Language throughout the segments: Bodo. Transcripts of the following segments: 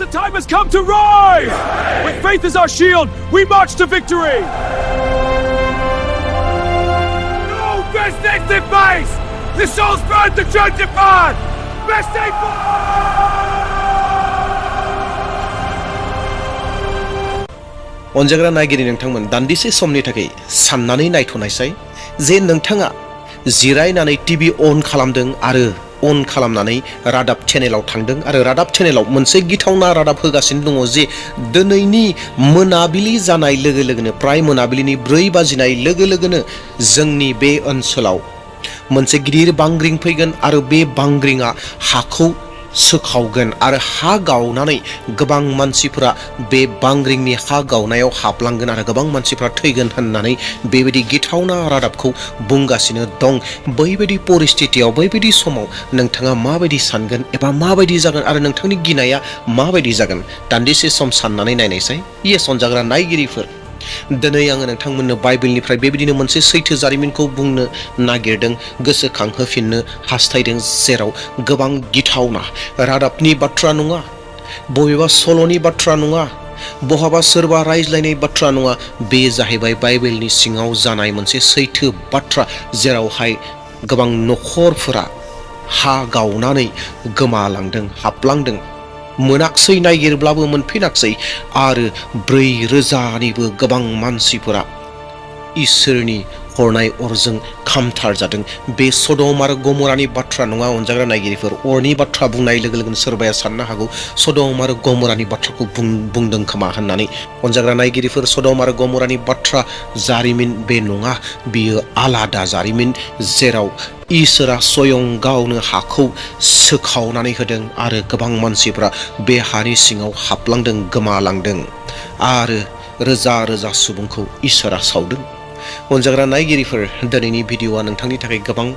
the time has come to rise! With faith as our shield, we march to victory! No best next in base! The souls burn the church apart! Best aid for... अनजाग्रा नायगिरि नोंथांमोन दान्दिसे समनि थाखाय साननानै नायथ'नायसाय जे नोंथाङा जिरायनानै टिभि अन खालामदों आरो अन खालामनानै रादाब चेनेलाव थांदों आरो रादाब चेनेलाव मोनसे गिथावना रादाब होगासिनो दङ जे दिनैनि मोनाबिलि जानाय लोगो लोगोनो प्राय मोनाबिलिनि 4 बाजिनाय लोगो लोगोनो जोंनि बे ओनसोलाव मोनसे गिदिर बांग्रिं फैगोन आरो बे बांग्रिंआ हाखौ सोखावगोन आरो हा गावनानै गोबां मानसिफोरा बे बांग्रिंनि हा गावनायाव हाबलांगोन आरो गोबां मानसिफोरा थैगोन होननानै बेबायदि गिथावना रादाबखौ बुंगासिनो दं। बैबायदि परिस्थितियाव बैबायदि समाव नोंथाङा माबायदि सानगोन एबा माबायदि जागोन आरो नोंथांनि गिनाया माबायदि जागोन दान्दिसे सम साननानै नायनायसाय येस अनजाग्रा नायगिरिफोर दिनै आङो नोंथांमोननो बाइबेलनिफ्राय बेबायदिनो मोनसे सैथो जारिमिनखौ बुंनो नागिरदों गोसोखांहोफिननो हास्थायदों जेराव गोबां गिथावना रादाबनि बाथ्रा नङा बबेबा सल'नि बाथ्रा नङा बहाबा सोरबा रायज्लायनाय बाथ्रा नङा बे जाहैबाय बाइबेलनि सिङाव जानाय मोनसे सैथो बाथ्रा जेरावहाय गोबां नखरफोरा हा गावनानै गोमालांदों हाबलांदों मोनाखसै नागिरब्लाबो मोनफिनाखसै आरो 4,000निबो गोबां मानसिफोरा इसोरनि हरनाय अरजों खामथार जादों। बे सदम आरो गमरानि बाथ्रा नङा अनजाग्रा नायगिरिफोर अरनि बाथ्रा बुंनाय लोगो लोगोनो सोरबाया साननो हागौ सदम आरो गमरानि बाथ्राखौ बुंदों खोमा होननानै अनजाग्रा नायगिरिफोर सदम आरो गमरानि बाथ्रा जारिमिन बे नङा बियो आलादा जारिमिन जेराव इसोरा स्वयं गावनो हाखौ सोखावनानै होदों आरो गोबां मानसिफोरा बे हानि सिङाव हाबलांदों गोमालांदों आरो रोजा रोजा सुबुंखौ इसोरा सावदों। अनजाग्रा नायगिरिफोर दिनैनि भिडिअआ नोंथांनि थाखाय गोबां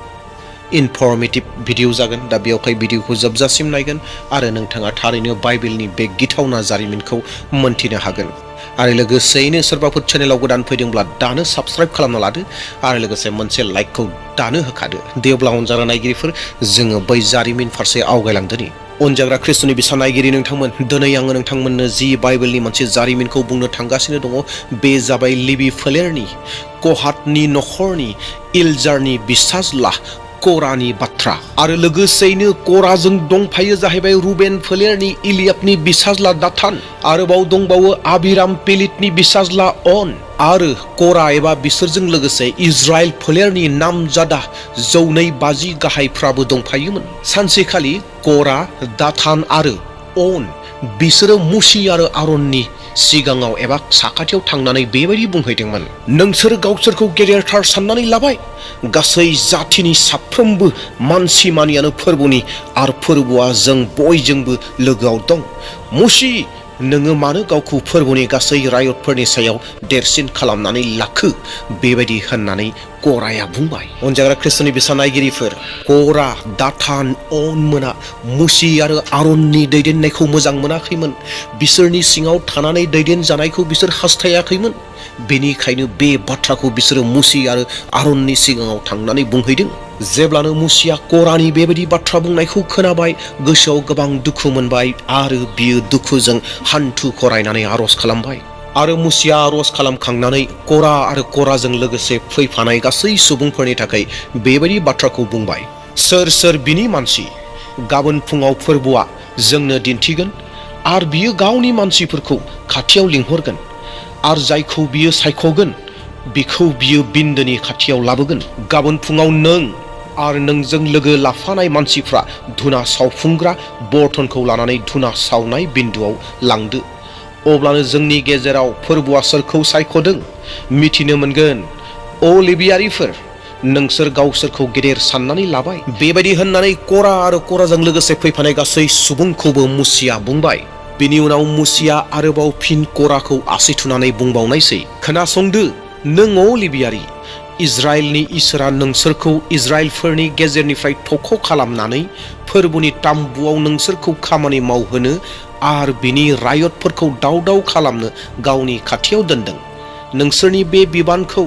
इनफर्मेटिभ भिडिअ जागोन दा बेयावहाय भिडिअखौ जोबजासिम नायगोन आरो नोंथाङा थारैनो बाइबेलनि बे गिथावना जारिमिनखौ मोनथिनो हागोन आरो लोगोसेयैनो सोरबाफोर चेनेलाव गोदान फैदोंब्ला दानो साबस्क्राइब खालामना लादो आरो लोगोसे मोनसे लाइकखौ दानो होखादो दे अब्ला अनजाग्रा नायगिरिफोर जोङो बै जारिमिन फारसे आवगायलांदोनि अनजाग्रा ख्रिस्ट'नि बिसा नायगिरि नोंथांमोन दिनै आङो नोंथांमोननो जि बाइबेलनि मोनसे जारिमिनखौ बुंनो थांगासिनो दङ बे जाबाय लिबि फोलेरनि कहातनि नखरनि इलजारनि बिसाज्ला कोरानि बाथ्रा आरो लोगोसेयैनो कोराजों दंफायो जाहैबाय रुबेन फोलेरनि इलियाबनि बिसाज्ला दाथान आरोबाव दंबावो आबिराम पेलितनि बिसाज्ला अन आरो कोरा एबा बिसोरजों लोगोसे इजराइल फोलेरनि नामजादा 250 गाहायफ्राबो दंफायोमोन। सानसेखालि कोरा दाथान आरो अन बिसोरो मुसि आरो आरननि सिगाङाव एबा साखाथियाव थांनानै बेबायदि बुंहैदोंमोन नोंसोर गावसोरखौ गेदेरथार साननानै लाबाय गासै जाथिनि साफ्रोमबो मानसि मानियानो फोरबोनि आरो फोरबोआ जों बयजोंबो लोगोआव दं मुसि नोङो मानो गावखौ फोरबोनि गासै रायतफोरनि सायाव देरसिन खालामनानै लाखो बेबायदि होननानै कोराया बुंबाय। अनजाग्रा ख्रिस्ट'नि बिसा नायगिरिफोर कोरा दाथान अन मोना मुसि आरो आरननि दैदेननायखौ मोजां मोनाखैमोन बिसोरनि सिङाव थानानै दैदेन जानायखौ बिसोर हास्थायाखैमोन बेनिखायनो बे बाथ्राखौ बिसोरो मुसि आरो आरननि सिगाङाव थांनानै बुंहैदों। जेब्लानो मुसिया कोरानि बेबायदि बाथ्रा बुंनायखौ खोनाबाय गोसोआव गोबां दुखु मोनबाय आरो बियो दुखुजों हान्थु खरायनानै आरज खालामबाय आरो मुसिया आरज खालामखांनानै कोरा आरो कोराजों लोगोसे फैफानाय गासै सुबुंफोरनि थाखाय बेबायदि बाथ्राखौ बुंबाय सोर सोर बिनि मानसि गाबोन फुङाव फोरबोआ जोंनो दिन्थिगोन आरो बियो गावनि मानसिफोरखौ खाथियाव लिंहरगोन आरो जायखौ बियो सायख'गोन बिखौ बियो बिन्दोनि खाथियाव लाबोगोन गाबोन फुङाव नों आरो नोंजों लोगो लाफानाय मानसिफ्रा धुना सावफुंग्रा बर्तनखौ लानानै धुना सावनाय बिन्दोआव लांदो अब्लानो जोंनि गेजेराव फोरबोआ सोरखौ सायख'दों मिथिनो मोनगोन अ लेबियारिफोर नोंसोर गावसोरखौ गेदेर साननानै लाबाय बेबायदि होननानै कोरा आरो कोराजों लोगोसे फैफानाय गासै सुबुंखौबो मुसिया बुंबाय। बिनि उनाव मुसिया आरोबाव फिन कोराखौ आसि थुनानै बुंबावनायसै खोनासंदो नों अ लेबियारि इजराइलनि इसोरा नोंसोरखौ इजराइलफोरनि गेजेरनिफ्राय थख' खालामनानै फोरबोनि ताम्बुआव नोंसोरखौ खामानि मावहोनो आरो बिनि रायतफोरखौ दाव दाव खालामनो गावनि खाथियाव दोनदों नोंसोरनि बे बिबानखौ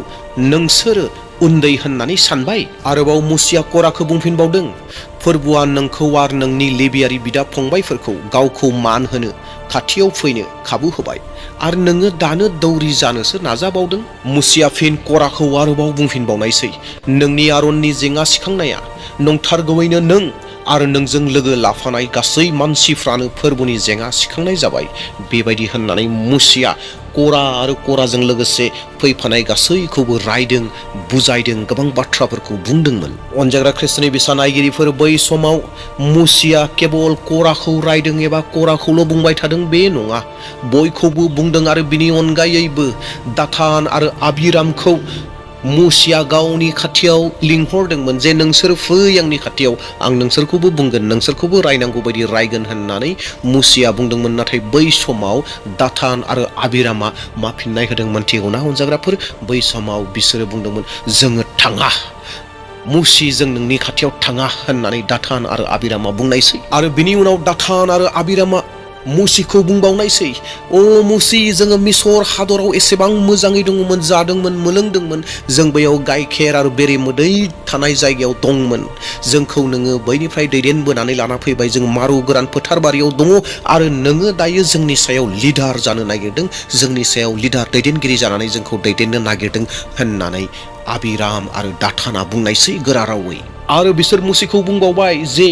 नोंसोरो उन्दै होननानै सानबाय। आरोबाव मुसिया कराखौ बुंफिनबावदों, फोरबुआ नोंखौ आरो नोंनि लेबियारि बिदा फंबायफोरखौ गावखौ मान होनो खाथियाव फैनो खाबु होबाय आरो नोङो दानो दौरि जानोसो नाजाबावदों। मुसिया फिन कराखौ आरोबाव बुंफिनबावनायसै, नोंनि आरननि जेंना सिखांनाया नंथारगौयैनो नों आरो नोंजों लोगो लाफानाय गासै मानसिफ्रानो फोरबुनि जेंना सिखांनाय जाबाय। बेबायदि होननानै मुसिया करा आरो कराजों लोगोसे फैफानाय गासैखौबो रायदों, बुजायदों, गोबां बाथ्राफोरखौ बुंदोंमोन। अनजाग्रा ख्रिस्टनि बिसा नायगिरिफोर, बै समाव मुसिया केबल कराखौ रायदों एबा कराखौल' बुंबाय थादों बे नङा, बयखौबो बुंदों। आरो बिनि अनगायैबो दाथान आरो आबिरामखौ मुसिया गावनि खाथियाव लिंहरदोंमोन जे नोंसोर फै आंनि खाथियाव, आं नोंसोरखौबो बुंगोन, नोंसोरखौबो रायनांगौ बायदि रायगोन होननानै मुसिया बुंदोंमोन। नाथाय बै समाव दाथान आरो आबिरामा मा फिननाय होदों मोनथिगौना अनजाग्राफोर? बै समाव बिसोरो बुंदोंमोन, जोङो थाङा, मुसि जों नोंनि खाथियाव थाङा होननानै दाथान आरो आबिरामा बुंनायसै। आरो बिनि उनाव दाथान आरो आबिरामा मुसिखौ बुंबावनायसै, अ मुसि, जोङो मिसर हादराव एसेबां मोजाङै दङमोन, जादोंमोन, मोलोंदोंमोन, जों बैयाव गाइखेर आरो बेरे मोदै थानाय जायगायाव दंमोन, जोंखौ नोङो बैनिफ्राय दैदेनबोनानै लाना फैबाय, जों मारु गोरान फोथार बारियाव दङ आरो नोङो दायो जोंनि सायाव लिडार जानो नागिरदों, जोंनि सायाव लिडार दैदेनगिरि जानानै जोंखौ दैदेननो नागिरदों होननानै आबिराम आरो दाथाना बुंनायसै गोरा रावै। आरो बिसोर मुसिखौ बुंबावबाय जे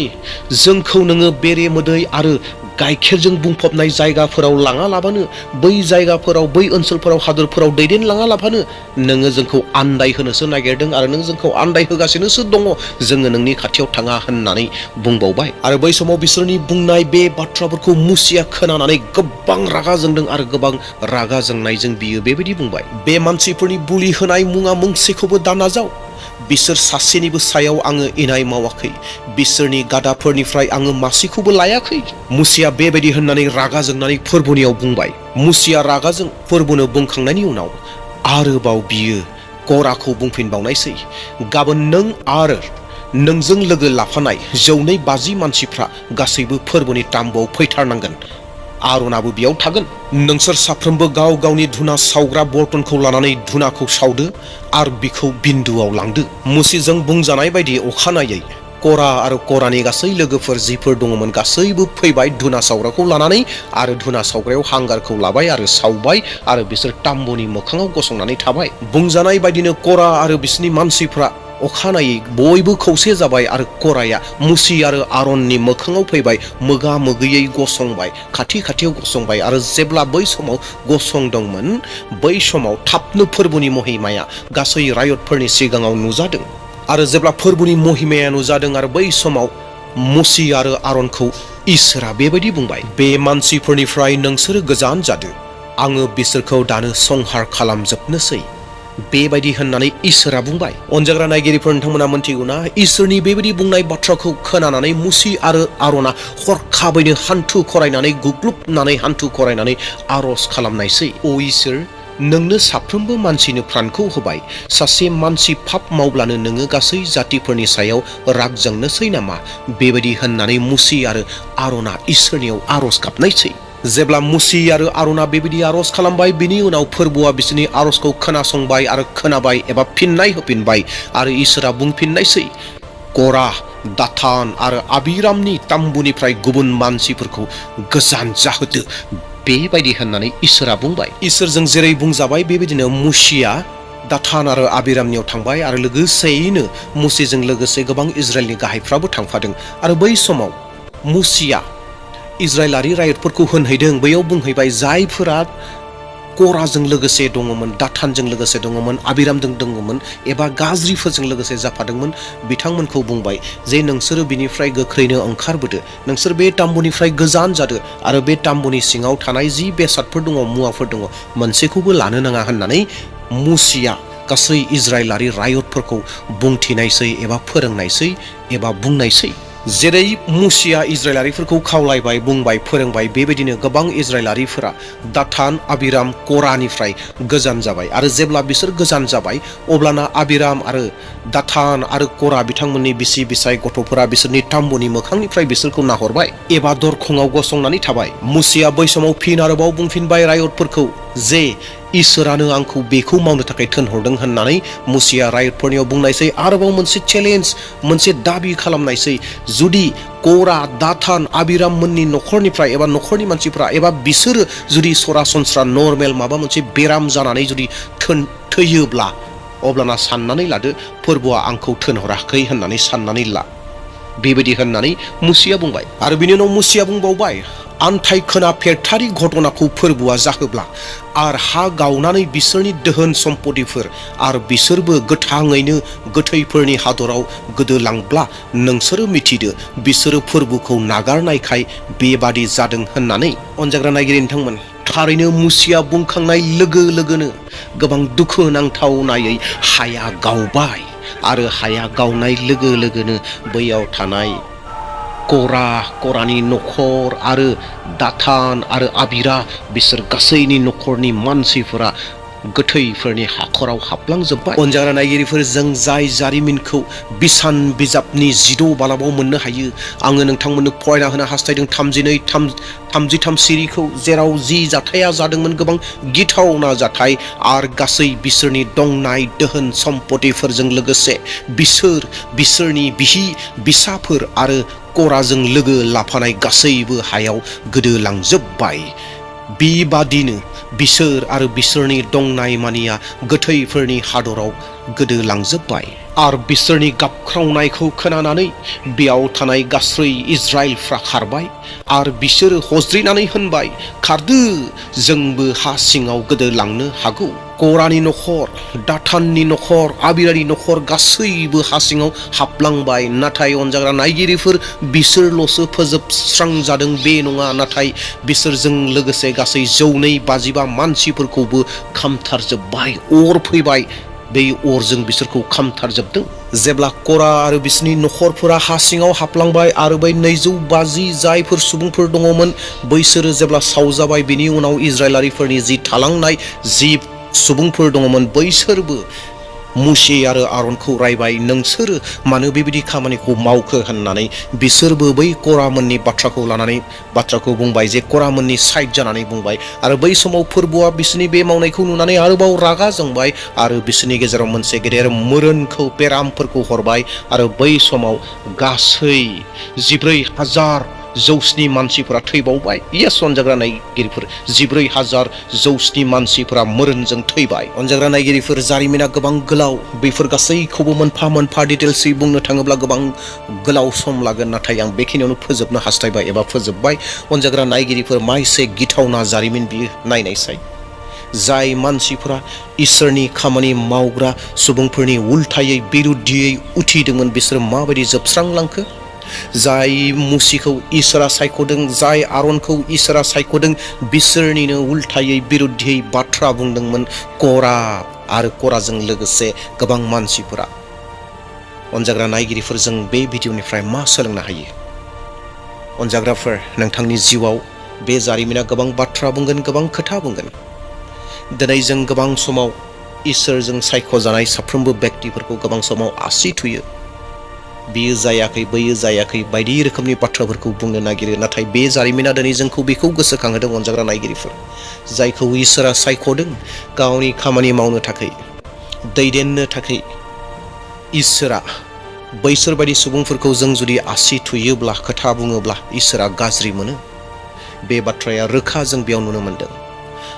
जोंखौ नोङो बेरे मोदै आरो गाइखेरजों बुंफबनाय जायगाफोराव लाङा लाबानो, बै जायगाफोराव, बै ओनसोलफोराव, हादोरफोराव दैदेनलाङा लाबानो नोङो जोंखौ आन्दाय होनोसो नागिरदों आरो नों जोंखौ आन्दाय होगासिनोसो दङ, जोङो नोंनि खाथियाव थाङा होननानै बुंबावबाय। आरो बै समाव बिसोरनि बुंनाय बे बाथ्राफोरखौ मुसिया खोनानानै गोबां रागा जोंदों आरो गोबां रागा जोंनायजों बियो बेबायदि बुंबाय, बे मानसिफोरनि बुलि होनाय मुङा मोनसेखौबो दानाजाव, बिसोर सासेनिबो सायाव आङो इनाय मावाखै, बिसोरनि गादाफोरनिफ्राय आङो मासेखौबो लायाखै। मुसिया बेबायदि होननानै रागा जोंनानै फोरबुनियाव बुंबाय। मुसिया रागाजों फोरबुनो बुंखांनायनि उनाव आरोबाव बियो कराखौ बुंफिनबावनायसै, गाबोन नों आरो नोंजों लोगो लाफानाय 150 मानसिफ्रा गासैबो फोरबुनि ताम्बुआव फैथारनांगोन, आरनाबो बेयाव थागोन। नोंसोर साफ्रोमबो गाव गावनि धुना सावग्रा बर्तनखौ लानानै धुनाखौ सावदो आरो बिखौ बिन्दुआव लांदो। मुसिजों बुंजानाय बायदि अखानायै करा आरो करानि गासै लोगोफोर जिफोर दङमोन गासैबो फैबाय धुना सावग्राखौ लानानै आरो धुना सावग्रायाव हांगारखौ लाबाय आरो सावबाय आरो बिसोर ताम्बुनि मोखाङाव गसंनानै थाबाय। बुंजानाय बायदिनो करा आरो बिसोरनि मानसिफ्रा अखानायै बयबो खौसे जाबाय आरो कराया मुसि आरो आरननि मोखाङाव फैबाय, मोगा मोगियै गसंबाय, खाथि खाथियाव गसंबाय। आरो जेब्ला बै समाव गसंदोंमोन, बै समाव थाबनो फोरबुनि महिमाया गासै रायतफोरनि सिगाङाव नुजादों। आरो जेब्ला फोरबुनि महिमाया नुजादों आरो बै समाव मुसि आरो आरनखौ इसोरा बेबायदि बुंबाय, बे मानसिफोरनिफ्राय नोंसोरो गोजान जादो, आङो बिसोरखौ दानो संहार खालामजोबनोसै, बेबायदि होननानै इसोरा बुंबाय। अनजाग्रा नायगिरिफोर, नोंथांमोना मोनथिगौना, इसोरनि बेबायदि बुंनाय बाथ्राखौ खोनानानै मुसि आरो आरना हरखाबैनो हान्थु खरायनानै, गुग्लुबनानै हान्थु खरायनानै आरज खालामनायसै, अ इसोर, नोंनो साफ्रोमबो मानसिनो प्राणखौ होबाय, सासे मानसि पाप मावब्लानो नोङो गासै जातिफोरनि सायाव राग जोंनोसै नामा? बेबायदि होननानै मुसि आरो आरना इसोरनियाव आरज गाबनायसै। जेब्ला मुसि आरो आरना बेबायदि आरज खालामबाय, बिनि उनाव फोरबुआ बिसोरनि आरजखौ खोनासंबाय आरो खोनाबाय एबा फिननाय होफिनबाय आरो इसोरा बुंफिननायसै, करा, दाथान आरो आबिरामनि ताम्बुनिफ्राय गुबुन मानसिफोरखौ गोजान जाहोदो, बेबायदि होननानै इसोरा बुंबाय। इसोरजों जेरै बुंजाबाय बेबायदिनो मुसिया दाथान आरो आबिरामनियाव थांबाय आरो लोगोसेयैनो मुसिजों लोगोसे गोबां इजराइलनि गाहायफ्राबो थांफादों। आरो बै समाव मुसिया इजराइलारि रायतफोरखौ होनहैदों, बैयाव बुंहैबाय, जायफोरा कराजों लोगोसे दङमोन, दाथानजों लोगोसे दङमोन, आबिरामजों दङमोन एबा गाज्रिफोरजों लोगोसे जाफादोंमोन, बिथांमोनखौ बुंबाय जे नोंसोरो बिनिफ्राय गोख्रैनो ओंखारबोदो, नोंसोर बे ताम्बुनिफ्राय गोजान जादो आरो बे ताम्बुनि सिङाव थानाय जि बेसादफोर दङ, मुवाफोर दङ, मोनसेखौबो लानो नाङा होननानै मुसिया गासै इजराइलारि रायतफोरखौ बुंथिनायसै एबा फोरोंनायसै एबा बुंनायसै। जेरै मुसिया इजराइलारिफोरखौ खावलायबाय, बुंबाय, फोरोंबाय, बेबायदिनो गोबां इजराइलारिफोरा दाथान, आबिराम, करानिफ्राय गोजान जाबाय। आरो जेब्ला बिसोर गोजान जाबाय, अब्लाना आबिराम आरो दाथान आरो करा बिथांमोननि बिसि बिसाय गथ'फोरा बिसोरनि ताम्बुनि मोखांनिफ्राय बिसोरखौ नाहरबाय एबा दरखंआव गसंनानै थाबाय। मुसिया बै समाव फिन आरोबाव बुंफिनबाय रायतफोरखौ जे इसोरानो आंखौ बेखौ मावनो थाखाय थिनहरदों होननानै मुसिया राइटफोरनियाव बुंनायसै। आरोबाव मोनसे चेलेन्ज, मोनसे दाबि खालामनायसै, जुदि करा, दाथान, आबिराम मोननि न'खरनिफ्राय एबा न'खरनि मानसिफ्रा एबा बिसोरो जुदि सरासनस्रा नर्मेल माबा मोनसे बेराम जानानै जुदि थैयोब्ला अब्लाना साननानै लादो फोरबोआ आंखौ थिनहराखै होननानै साननानै ला। बेबायदि होननानै मुसिया बुंबाय। आरो बिनि उनाव मुसिया बुंबावबाय, आन्थाय खोनाफेरथारि घटनाखौ फोरबोआ जाहोब्ला आरो हा गावनानै बिसोरनि दोहोन सम्पतिफोर आरो बिसोरबो गोथाङैनो गोथैफोरनि हादराव गोदोलांब्ला नोंसोरो मिथिदो बिसोरो फोरबोखौ नागारनायखाय बेबादि जादों होननानै। अनजाग्रा नायगिरि नोंथांमोन, थारैनो मुसिया बुंखांनाय लोगो लोगोनो गोबां दुखु नांथावनायै हाया गावबाय। आरो हाया गावनाय लोगो लोगोनो बैयाव थानाय करानि न'खर आरो दाथान आरो आबिरा बिसोर गासैनि न'खरनि मानसिफोरा गोथैफोरनि हाखराव हाबलांजोब्बाय। अनजाग्रा नायगिरिफोर, जों जाय जारिमिनखौ बिसान बिजाबनि 16 बालाबाव मोननो हायो, आङो नोंथांमोननो फरायना होनो हास्थायदों 32-33 सिरिखौ, जेराव जि जाथाया जादोंमोन गोबां गिथावना जाथाय आरो गासै बिसोरनि दंनाय दोहोन सम्पतिफोरजों लोगोसे बिसोरनि बिसाफोर आरो कराजों लोगो लाफानाय गासैबो हायाव गोदोलांजोब्बाय। बेबादिनो बिसोर आरो बिसोरनि दंनाय मानिया गोथैफोरनि हादराव गोदोलांजोब्बाय। आरो बिसोरनि गाबख्रावनायखौ खोनानानै बेयाव थानाय गासै इजराइलफ्रा खारबाय आरो बिसोरो हज्रिनानै होनबाय, खारदो, जोंबो हा सिङाव गोदोलांनो हागौ। करानि न'खर, दाथाननि न'खर, आबिरानि न'खर गासैबो हा सिङाव हाबलांबाय। नाथाय अनजाग्रा नायगिरिफोर, बिसोरल'सो फोजोबस्रांजादों बे नङा, नाथाय बिसोरजों लोगोसे गासै 252 मानसिफोरखौबो खामथारजोब्बाय। अर फैबाय, बे अरजों बिसोरखौ खामथारजोबदों। जेब्ला करा आरो बिसोरनि न'खरफोरा हा सिङाव हाबलांबाय आरो बै 250 जायफोर सुबुंफोर दङमोन बैसोरो जेब्ला सावजाबाय, बिनि उनाव इजराइलारिफोरनि जि थालांनाय जि सुबुंफोर दङमोन बैसोरबो मुसे आरो आरनखौ रायबाय, नोंसोरो मानो बेबायदि खामानिखौ मावखो होननानै। बिसोरबो बै करामोननि बाथ्राखौ बुंबाय, जे करामोननि साइड जानानै बुंबाय। आरो बै समाव फोरबोआ बिसोरनि बे मावनायखौ नुनानै आरोबाव रागा जोंबाय आरो बिसोरनि गेजेराव मोनसे गेदेर बेरामफोरखौ हरबाय। आरो बै समाव गासै 14,000 जौस्नि मानसिफोरा थैबावबाय। इयेस अनजाग्रा नायगिरिफोर, 14,000 जौस्नि मानसिफोरा मोरोनजों थैबाय। अनजाग्रा नायगिरिफोर, जारिमिना गोबां गोलाव, बेफोर गासैखौबो मोनफा मोनफा डिटेल्सै बुंनो थाङोब्ला गोबां गोलाव सम लागोन, नाथाय आं बेखिनियावनो फोजोबनो हास्थायबाय एबा फोजोबबाय। अनजाग्रा नायगिरिफोर, माइसे गिथावना जारिमिन बियो, नायनायसाय। जाय मानसिफोरा इसोरनि खामानि मावग्रा सुबुंफोरनि उल्थायै बिरुद्धियै उथिदोंमोन बिसोर माबायदि जोबस्रांलांखो। जाय मुसिखौ इसोरा सायख'दों, जाय आरनखौ इसोरा सायख'दों, बिसोरनिनो उल्थायै बिरुद्धियै बाथ्रा बुंदोंमोन करा आरो कराजों लोगोसे गोबां मानसिफोरा। अनजाग्रा नायगिरिफोर, जों बे भिडिअनिफ्राय मा सोलोंनो हायो? अनजाग्राफोर, नोंथांनि जिउआव बे जारिमिना गोबां बाथ्रा बुंगोन, गोबां खोथा बुंगोन। दिनै जों गोबां समाव इसोरजों सायख'जानाय साफ्रोमबो व्यक्तिफोरखौ गोबां समाव आसि थुयो। बेयो जायाखै, बैयो जायाखै, बायदि रोखोमनि बाथ्राफोरखौ बुंनो नागिरो। नाथाय बे जारिमिना दिनै जोंखौ बेखौ गोसोखांहोदों अनजाग्रा नायगिरिफोर, जायखौ इसोरा सायख'दों गावनि खामानि मावनो थाखाय, दैदेननो थाखाय। इसोरा बैसोरबायदि सुबुंफोरखौ जों जुदि आसि थुयोब्ला, खोथा बुङोब्ला इसोरा गाज्रि मोनो। बे बाथ्राया रोखा, जों बेयाव नुनो मोनदों।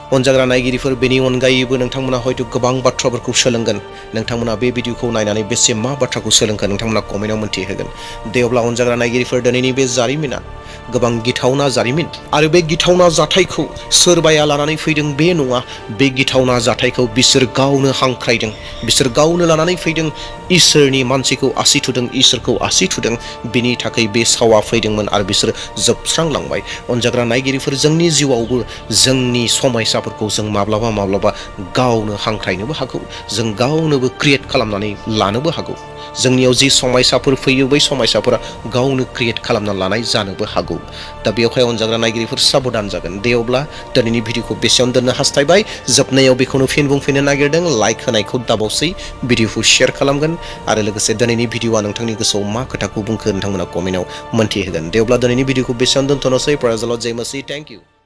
अनजाग्रा नायगिरिफोर, बेनि अनगायैबो नोंथांमोना हयथ' गोबां बाथ्राफोरखौ सोलोंगोन। नोंथांमोना बे भिडिअखौ नायनानै बेसे मा बाथ्राखौ सोलोंखो नोंथांमोना कमेन्टआव मोन्थिहोगोन। दे अब्ला अनजाग्रा नायगिरिफोर, दिनैनि बे जारिमिना गोबां गिथावना जारिमिन। आरो बे गिथावना जाथायखौ सोरबाया लानानै फैदों बे नङा। बे गिथावना जाथायखौ बिसोर गावनो हांख्रायदों, बिसोर गावनो लानानै फैदों। इसोरनि मानसिखौ आसि थुदों, इसोरखौ आसि थुदों, बिनि थाखाय बे सावा फैदोंमोन आरो बिसोर जोबस्रांलांबाय। अनजाग्रा नायगिरिफोर, जोंनि जिउआवबो जोंनि समयसाफोरखौ जों माब्लाबा गावनो हांख्रायनोबो हागौ, जों गावनोबो क्रिएट खालामनानै लानोबो हागौ। जोंनियाव जि समयसाफोर फैयो बै समयसाफोरा गावनो क्रिएट खालामना लानाय जानोबो हागौ। दा बेवहाय अनजाग्रा नायगिरिफोर साबधान जागोन। दे अब्ला दिनैनि भिडिअखौ बेसेयावनो दोननो हास्थायबाय। जोबनायाव बेखौनो फिन बुंफिननो नागिरदों, लाइक होनायखौ दाबावसै, भिडिअखौ शेयार खालामगोन आरो लोगोसे दिनैनि भिडिअआ नोंथांनि गोसोआव मा खोथाखौ बुंखो नोंथांमोना कमेन्टआव मोन्थिहोगोन। दे अब्ला दिनैनि भिडिअखौ बेसेयावनो दोनथ'नोसै। प्रेज द लर्ड, जय मसीह, थेंक इउ।